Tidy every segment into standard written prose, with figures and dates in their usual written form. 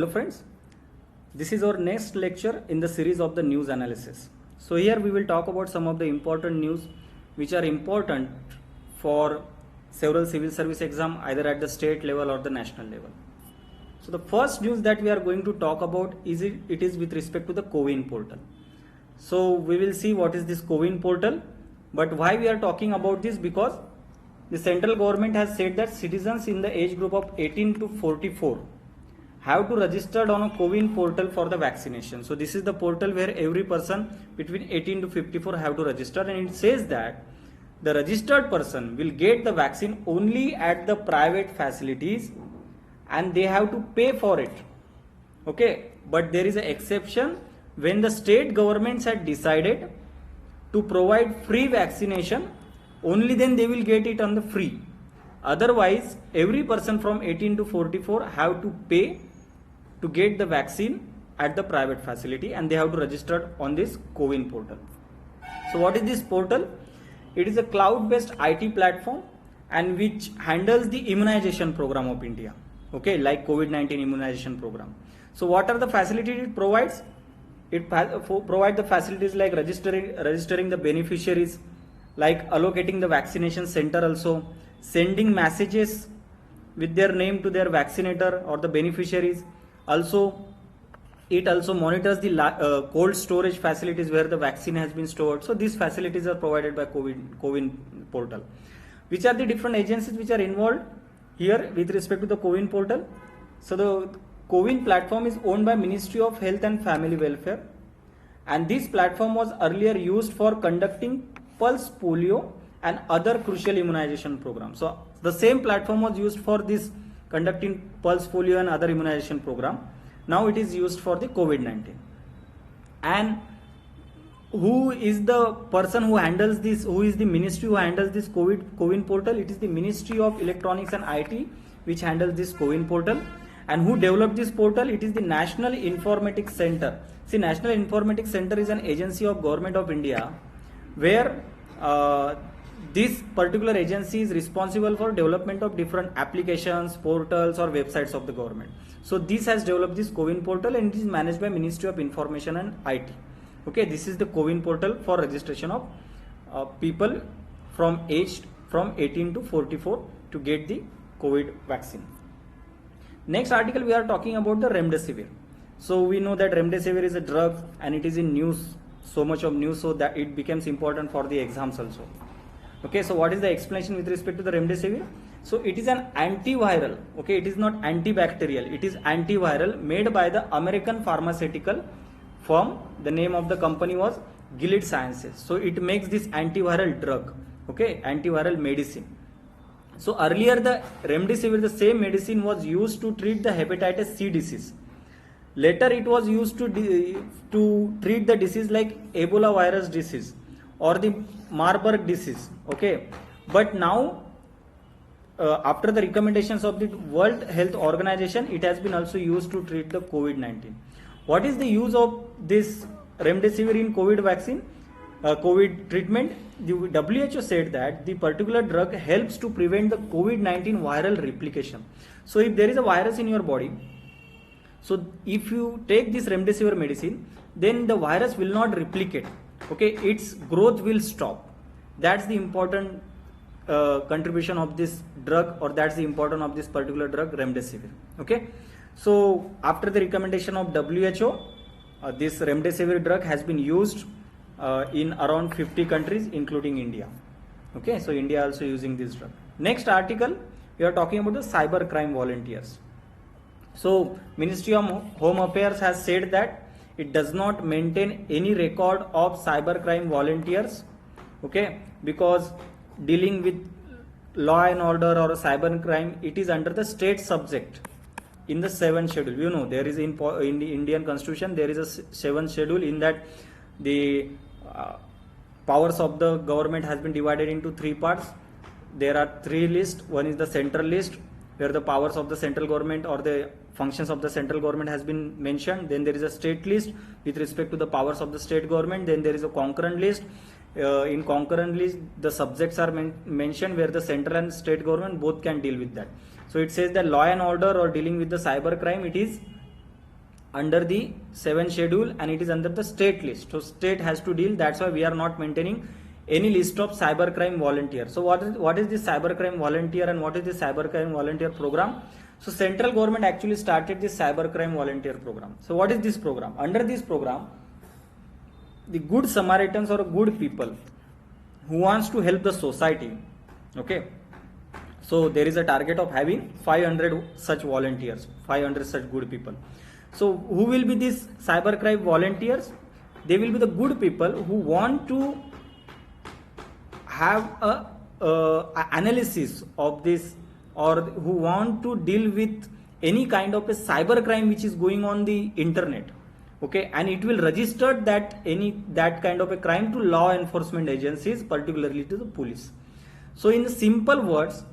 Hello friends, this is our next lecture in the series of the news analysis. So here we will talk about some of the important news which are important for several civil service exam either at the state level or the national level. So the first news that we are going to talk about it is with respect to the CoWIN portal. So we will see what is this CoWIN portal, but why we are talking about this, because the central government has said that citizens in the age group of 18 to 44 have to register on a CoWIN portal for the vaccination. So this is the portal where every person between 18 to 54 have to register, and it says that the registered person will get the vaccine only at the private facilities and they have to pay for it. Okay, but there is an exception when the state governments had decided to provide free vaccination, only then they will get it on the free. Otherwise, every person from 18 to 44 have to pay to get the vaccine at the private facility, and they have to register on this CoWIN portal. So what is this portal? It is a cloud-based IT platform and which handles the immunization program of India. Okay, like COVID-19 immunization program. So what are the facilities it provides? It provides the facilities like registering the beneficiaries, like allocating the vaccination center, also sending messages with their name to their vaccinator or the beneficiaries. Also, it also monitors the cold storage facilities where the vaccine has been stored. So these facilities are provided by CoWIN portal. Which are the different agencies which are involved here with respect to the CoWIN portal? So the CoWIN platform is owned by Ministry of Health and Family Welfare, and this platform was earlier used for conducting pulse polio and other crucial immunization programs. So the same platform was used for this conducting pulse polio and other immunization program. Now it is used for the COVID-19. And who is the person who handles this? Who is the ministry who handles this CoWIN portal? It is the Ministry of Electronics and IT which handles this CoWIN portal. And who developed this portal? It is the National Informatics Center. See, National Informatics Center is an agency of Government of India where this particular agency is responsible for development of different applications, portals or websites of the government. So this has developed this CoWIN portal and it is managed by Ministry of Information and IT. Okay, this is the CoWIN portal for registration of people from 18 to 44 to get the COVID vaccine. Next article we are talking about the Remdesivir. So we know that Remdesivir is a drug and it is in news, so much of news, so that it becomes important for the exams also. Okay, so what is the explanation with respect to the Remdesivir? So it is an antiviral. Okay, it is not antibacterial, it is antiviral made by the American pharmaceutical firm. The name of the company was Gilead Sciences. So it makes this antiviral drug, okay, antiviral medicine. So earlier the Remdesivir, the same medicine, was used to treat the hepatitis C disease. Later it was used to treat the disease like Ebola virus disease or the Marburg disease. Okay, but now after the recommendations of the World Health Organization, it has been also used to treat the COVID-19. What is the use of this Remdesivir in COVID vaccine, COVID treatment? The WHO said that the particular drug helps to prevent the COVID-19 viral replication. So if there is a virus in your body, so if you take this Remdesivir medicine, then the virus will not replicate. Okay, its growth will stop. That's the important contribution of this drug, or that's the importance of this particular drug Remdesivir. Okay, so after the recommendation of WHO, this Remdesivir drug has been used in around 50 countries including India. Okay, so India also using this drug. Next article we are talking about the cyber crime volunteers. So Ministry of Home Affairs has said that it does not maintain any record of cybercrime volunteers, okay, because dealing with law and order or cybercrime, it is under the state subject in the 7th schedule. You know, there is in the Indian Constitution, there is a 7th schedule. In that, the powers of the government has been divided into 3 parts. There are 3 lists. One is the central list, where the powers of the central government or the functions of the central government has been mentioned. Then there is a state list with respect to the powers of the state government. Then there is a concurrent list. In concurrent list, the subjects are mentioned where the central and state government both can deal with that. So it says that law and order or dealing with the cyber crime, it is under the 7th schedule and it is under the state list. So state has to deal. That's why we are not maintaining any list of cybercrime volunteer. So what is the cybercrime volunteer and what is the cybercrime volunteer program? So central government actually started this cybercrime volunteer program. So what is this program? Under this program, the good Samaritans or good people who wants to help the society, okay, so there is a target of having 500 such volunteers, 500 such good people. So who will be these cybercrime volunteers? They will be the good people who want to have a analysis of this, or who want to deal with any kind of a cybercrime which is going on the internet, okay, and it will register that kind of a crime to law enforcement agencies, particularly to the police. So in simple words,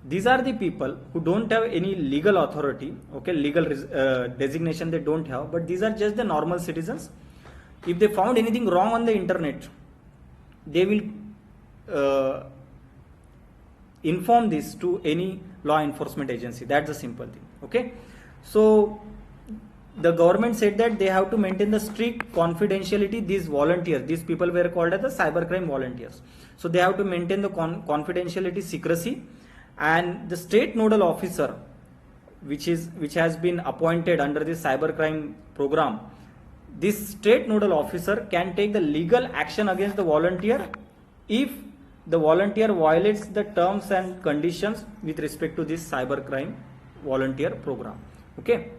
these are the people who don't have any legal authority, okay, legal designation they don't have, but these are just the normal citizens. If they found anything wrong on the internet, they will inform this to any law enforcement agency. That's the simple thing, okay. So the government said that they have to maintain the strict confidentiality. These volunteers, these people were called as the cybercrime volunteers. So they have to maintain the confidentiality, secrecy, and the state nodal officer which has been appointed under this cybercrime program, this state nodal officer can take the legal action against the volunteer if the volunteer violates the terms and conditions with respect to this cybercrime volunteer program, okay.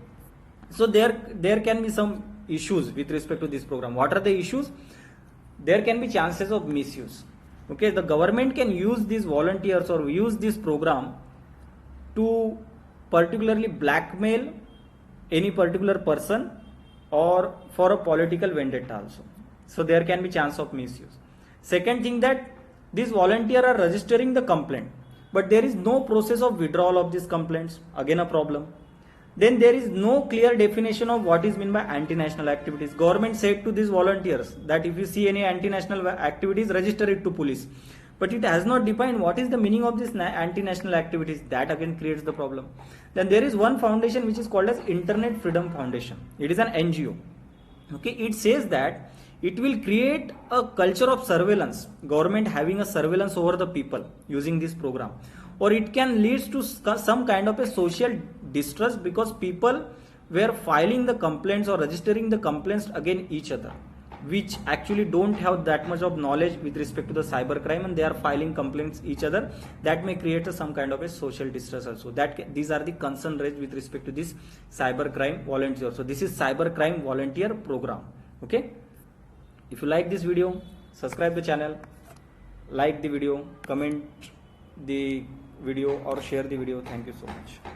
So there can be some issues with respect to this program. What are the issues? There can be chances of misuse, okay. The government can use these volunteers or use this program to particularly blackmail any particular person or for a political vendetta also. So there can be chance of misuse. Second thing, that these volunteers are registering the complaint, but there is no process of withdrawal of these complaints, again a problem. Then there is no clear definition of what is meant by anti-national activities. Government said to these volunteers that if you see any anti-national activities, register it to police. But it has not defined what is the meaning of this anti-national activities. That again creates the problem. Then there is one foundation which is called as Internet Freedom Foundation. It is an NGO. Okay, it says that it will create a culture of surveillance, government having a surveillance over the people using this program. Or it can lead to some kind of a social distrust because people were filing the complaints or registering the complaints against each other, which actually don't have that much of knowledge with respect to the cybercrime, and they are filing complaints each other. That may create some kind of a social distress also. These are the concern raised with respect to this cybercrime volunteer. So this is cybercrime volunteer program, okay. If you like this video, subscribe the channel, like the video, comment the video or share the video. Thank you so much.